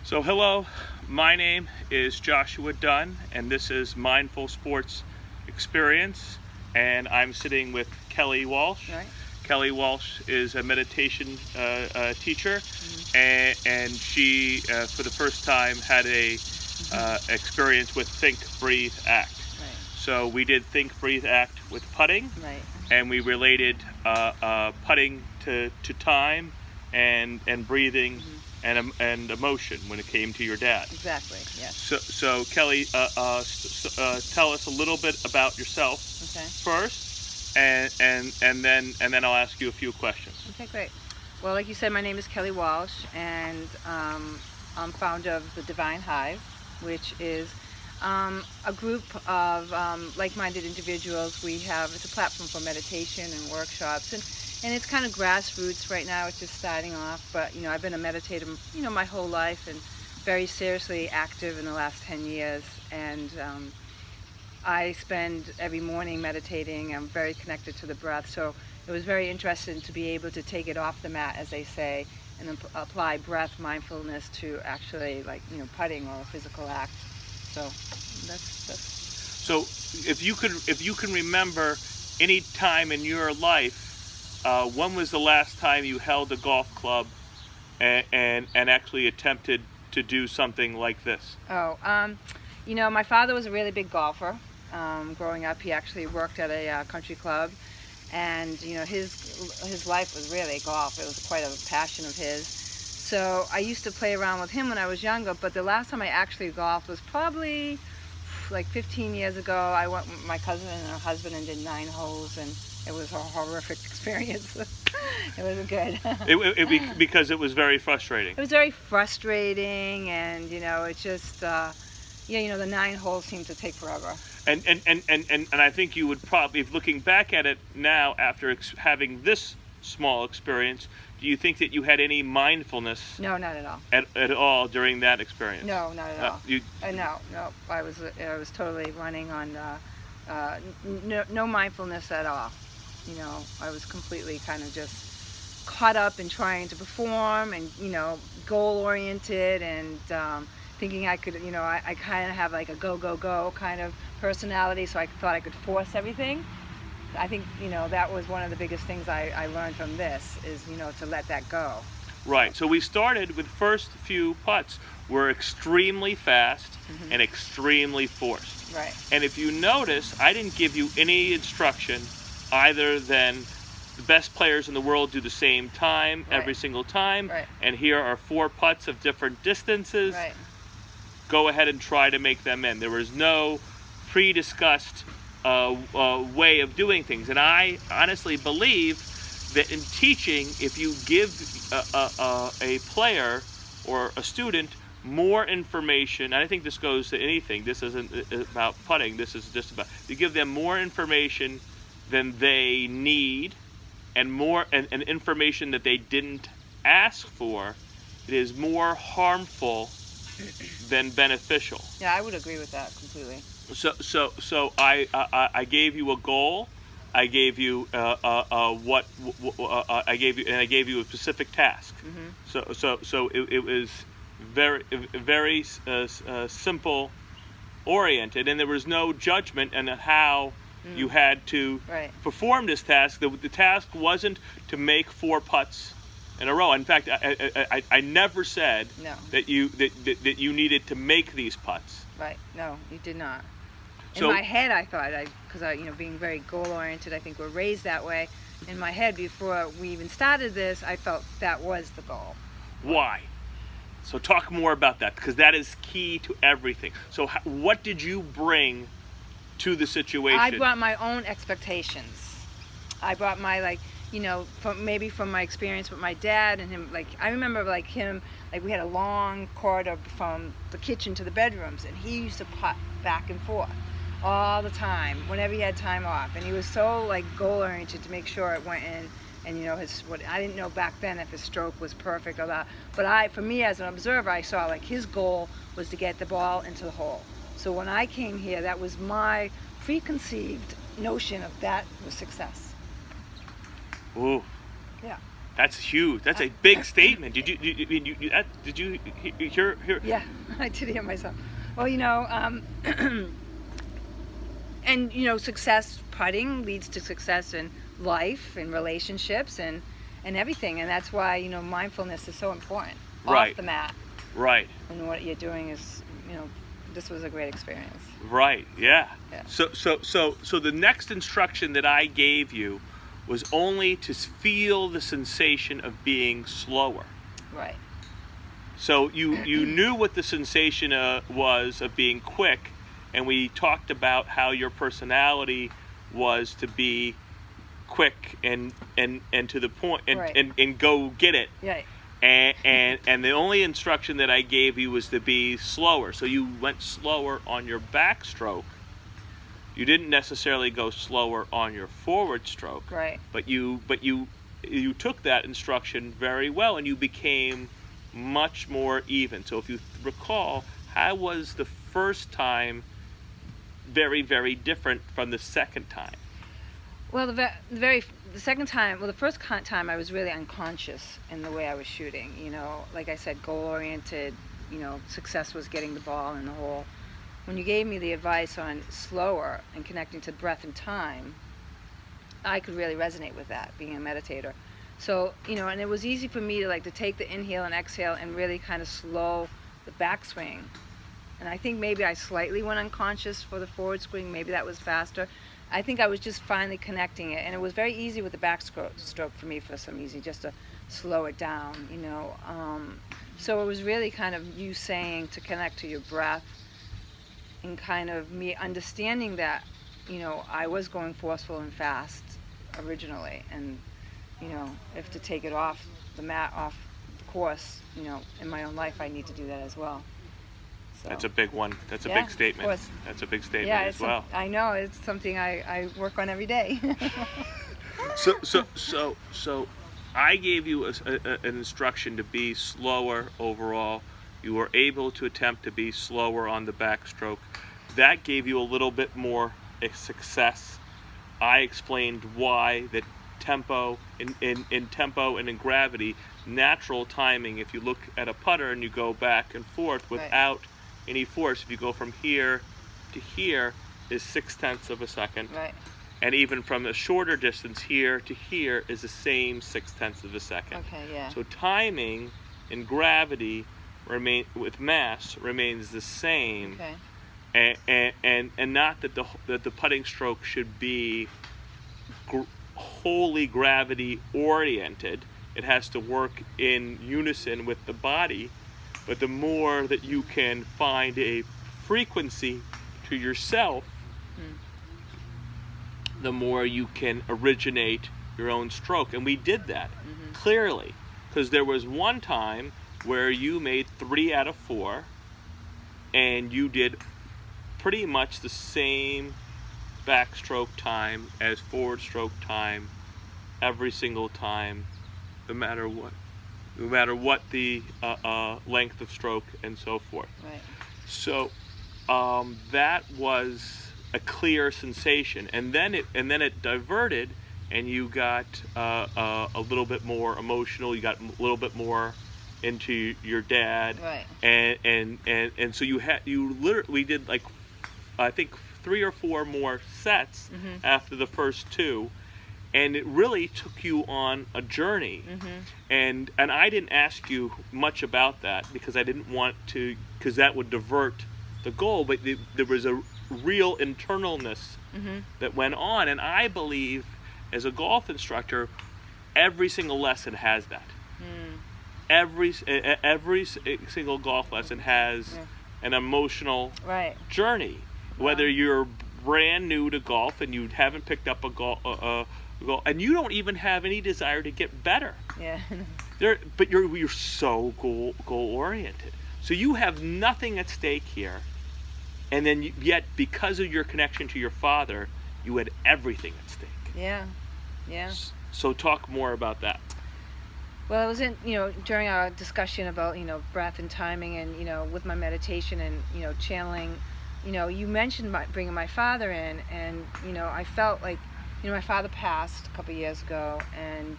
So hello, my name is Joshua Dunn, and this is Mindful Sports Experience, and I'm sitting with Kellie Walsh. Right. Kellie Walsh is a meditation teacher, and she, for the first time, had a experience with Think, Breathe, Act. Right. So we did Think, Breathe, Act with putting, Right. and we related putting to time and breathing and emotion when it came to your dad. Exactly. Yes. So Kellie, tell us a little bit about yourself first, and then I'll ask you a few questions. Okay, great. Well, like you said, my name is Kellie Walsh, and I'm founder of the Divine Hive, which is a group of like-minded individuals. It's a platform for meditation and workshops, and it's kind of grassroots right now. It's just starting off, but I've been a meditator my whole life, and very seriously active in the last 10 years, and I spend every morning meditating. I'm very connected to the breath, so it was very interesting to be able to take it off the mat, as they say, and then apply breath mindfulness to actually, like, putting or a physical act. So that's. So if you can remember any time in your life, when was the last time you held a golf club and actually attempted to do something like this? My father was a really big golfer. Growing up, he actually worked at a country club, and his life was really golf. It was quite a passion of his. So I used to play around with him when I was younger, but the last time I actually golfed was probably like 15 years ago. I went with my cousin and her husband and did 9 holes, and it was a horrific experience. It wasn't good. Because it was very frustrating. It was very frustrating, and it just the 9 holes seemed to take forever. And I think you would probably, if looking back at it now after having this small experience, do you think that you had any mindfulness? No, not at all. At all during that experience? No, not at all. No. I was totally running on no mindfulness at all. I was completely kind of just caught up in trying to perform, and goal oriented, and thinking I could. I kind of have like a go kind of personality, so I thought I could force everything. I think that was one of the biggest things I learned from this, is to let that go. Right. So we started with first few putts were extremely fast and extremely forced. Right. And if you notice, I didn't give you any instruction either than the best players in the world do the same time every single time. Right. And here are 4 putts of different distances. Right. Go ahead and try to make them in. There was no pre-discussed way of doing things. And I honestly believe that in teaching, if you give a player or a student more information, and I think this goes to anything, this isn't about putting, this is just about, you give them more information than they need, and more and information that they didn't ask for, it is more harmful than beneficial. Yeah, I would agree with that completely. So I gave you a goal. I gave you I gave you a specific task. So it was very simple oriented, and there was no judgment in how you had to perform this task. The task wasn't to make 4 putts in a row. In fact, I never said that you needed to make these putts. Right. No, you did not. In my head, I thought, because being very goal-oriented, I think we're raised that way. In my head, before we even started this, I felt that was the goal. Why? So talk more about that, because that is key to everything. So what did you bring to the situation? I brought my own expectations. I brought my, from my experience with my dad and him. I remember, him, we had a long corridor from the kitchen to the bedrooms, and he used to putt back and forth all the time, whenever he had time off, and he was so goal oriented to make sure it went in. And I didn't know back then if his stroke was perfect or not, but for me as an observer, I saw his goal was to get the ball into the hole. So when I came here, that was my preconceived notion of that was success. Ooh. Yeah. That's huge. That's a big statement. Did you hear? Yeah, I did hear myself. Well, and success putting leads to success in life and relationships and everything, and that's why mindfulness is so important. Right. Off the mat. Right. And what you're doing is, this was a great experience. Right. Yeah. Yeah. So the next instruction that I gave you was only to feel the sensation of being slower. Right. So you knew what the sensation was of being quick, and we talked about how your personality was to be quick and to the point and, Right. and go get it. Right. And the only instruction that I gave you was to be slower. So you went slower on your backstroke. You didn't necessarily go slower on your forward stroke. Right. But you took that instruction very well, and you became much more even. So if you recall, how was the first time very, very different from the second time? Well, the second time, the first time I was really unconscious in the way I was shooting. Like I said, goal-oriented. Success was getting the ball in the hole. When you gave me the advice on slower and connecting to breath and time, I could really resonate with that, being a meditator. So, and it was easy for me to take the inhale and exhale and really kind of slow the backswing. And I think maybe I slightly went unconscious for the forward swing. Maybe that was faster. I think I was just finally connecting it. And it was very easy with the backstroke for me, for some easy, just to slow it down, So it was really kind of you saying to connect to your breath, and kind of me understanding that, I was going forceful and fast originally, and, if to take it off the mat, off the course, in my own life, I need to do that as well. So, That's a big one. That's a yeah, big statement. of course. That's a big statement Yeah, as well. I know, it's something I work on every day. So I gave you an instruction to be slower overall. You were able to attempt to be slower on the backstroke. That gave you a little bit more success. I explained why that tempo, in tempo and in gravity, natural timing, if you look at a putter and you go back and forth without any force, if you go from here to here, is 0.6 of a second. Right. And even from a shorter distance, here to here, is the same 0.6 of a second. Okay, yeah. So timing in gravity with mass remains the same. Okay. And not that the putting stroke should be wholly gravity oriented. It has to work in unison with the body. But the more that you can find a frequency to yourself, the more you can originate your own stroke. And we did that clearly, because there was one time where you made 3 out of 4, and you did pretty much the same backstroke time as forward stroke time every single time, no matter what the length of stroke and so forth. Right. So that was a clear sensation, and then it diverted, and you got a little bit more emotional. You got a little bit more into your dad, Right. and so we did I think 3 or 4 more sets after the first 2, and it really took you on a journey. And I didn't ask you much about that because I didn't want to, because that would divert the goal. But there was a real internalness that went on, and I believe as a golf instructor, every single lesson has that. Every single golf lesson has an emotional journey. Whether you're brand new to golf and you haven't picked up a golf, and you don't even have any desire to get better. Yeah. But you're so goal oriented. So you have nothing at stake here, and then yet because of your connection to your father, you had everything at stake. Yeah. Yeah. So talk more about that. Well, it was during our discussion about, breath and timing, and, with my meditation and, channeling, you mentioned bringing my father in, and, I felt like, my father passed a couple years ago, and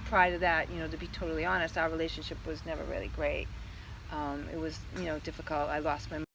prior to that, to be totally honest, our relationship was never really great. It was, difficult. I lost my